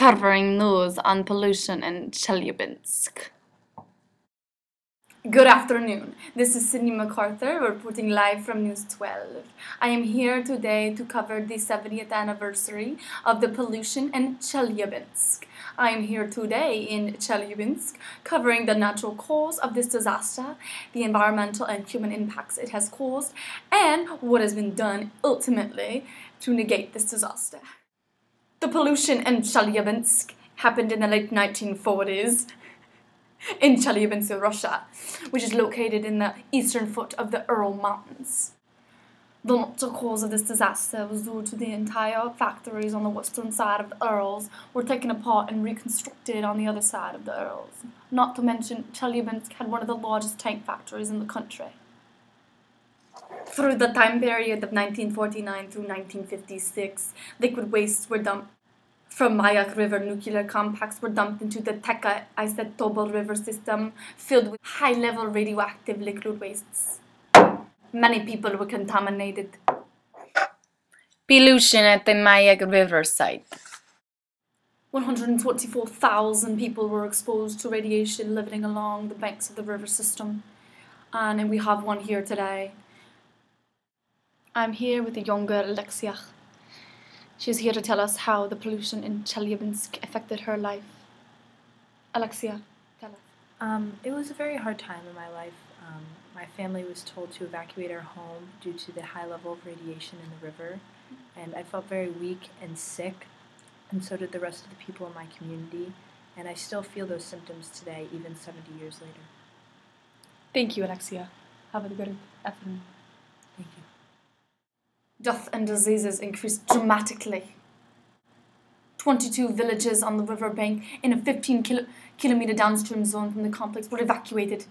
covering news on pollution in Chelyabinsk. Good afternoon. This is Sydney MacArthur reporting live from News 12. I am here today to cover the 70th anniversary of the pollution in Chelyabinsk. I am here today in Chelyabinsk covering the natural cause of this disaster, the environmental and human impacts it has caused, and what has been done ultimately to negate this disaster. The pollution in Chelyabinsk happened in the late 1940s in Chelyabinsk, Russia, which is located in the eastern foot of the Ural Mountains. The natural cause of this disaster was due to the entire factories on the western side of the Urals were taken apart and reconstructed on the other side of the Urals. Not to mention, Chelyabinsk had one of the largest tank factories in the country. Through the time period of 1949 through 1956, liquid wastes were dumped from Mayak River nuclear complex were dumped into the Teka Isotopal River system filled with high-level radioactive liquid wastes. Many people were contaminated. Pollution at the Mayak River site. 124,000 people were exposed to radiation living along the banks of the river system. And we have one here today. I'm here with the younger Alexia. She's here to tell us how the pollution in Chelyabinsk affected her life. Alexia, tell us. It was a very hard time in my life. My family was told to evacuate our home due to the high level of radiation in the river, and I felt very weak and sick, and so did the rest of the people in my community, and I still feel those symptoms today, even 70 years later. Thank you, Alexia. Have a good afternoon. Thank you. Death and diseases increased dramatically. 22 villages on the riverbank in a 15-kilometer downstream zone from the complex were evacuated.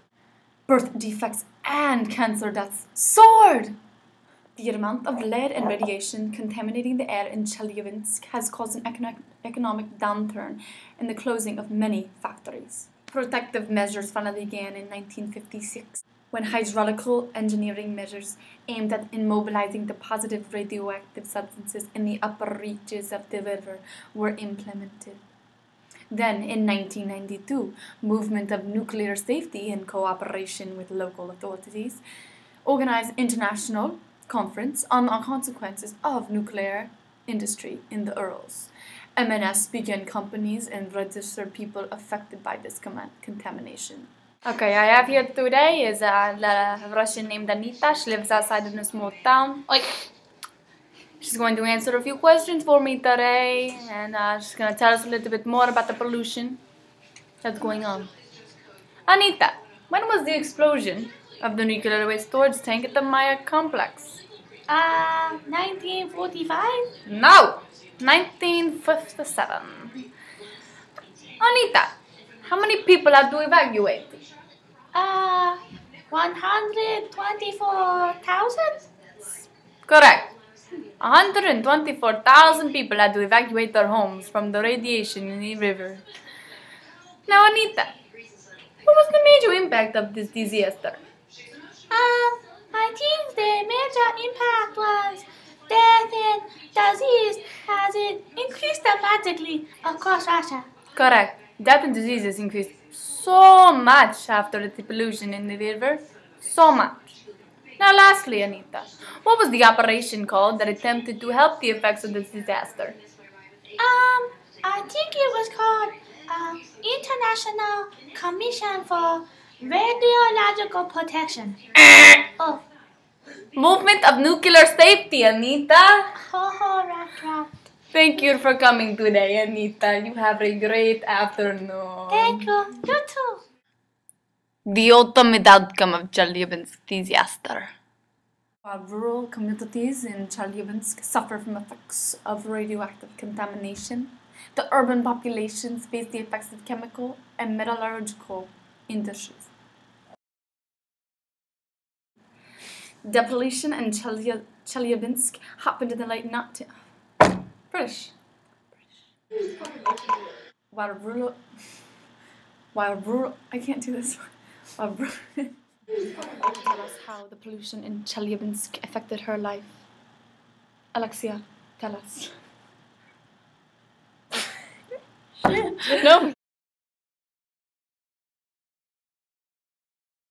Birth defects and cancer deaths soared. The amount of lead and radiation contaminating the air in Chelyabinsk has caused an economic downturn and the closing of many factories. Protective measures finally began in 1956. When hydraulical engineering measures aimed at immobilizing the positive radioactive substances in the upper reaches of the river were implemented. Then, in 1992, movement of nuclear safety in cooperation with local authorities organized international conference on the consequences of nuclear industry in the Urals. MNS began companies and registered people affected by this contamination. Okay, I have here today is a Russian named Anita. She lives outside in a small town. She's going to answer a few questions for me today, and she's going to tell us a little bit more about the pollution that's going on. Anita, when was the explosion of the nuclear waste storage tank at the Maya complex? 1945? No, 1957. Anita, how many people had to evacuate? 124,000? Correct. 124,000 people had to evacuate their homes from the radiation in the river. Now, Anita, what was the major impact of this disaster? I think the major impact was death and disease as it increased dramatically across Russia. Correct. Death and diseases increased so much after the pollution in the river. So much. Now lastly, Anita, what was the operation called that attempted to help the effects of this disaster? I think it was called International Commission for Radiological Protection. Oh. Movement of nuclear safety, Anita. Right. Thank you for coming today, Anita. You have a great afternoon. Thank you. You too. The ultimate outcome of Chelyabinsk disaster. Rural communities in Chelyabinsk suffer from effects of radioactive contamination. The urban populations face the effects of chemical and metallurgical industries. The pollution in Chelyabinsk happened in the late 19th. British. While rural, I can't do this. Tell us how the pollution in Chelyabinsk affected her life. Alexia, tell us. No.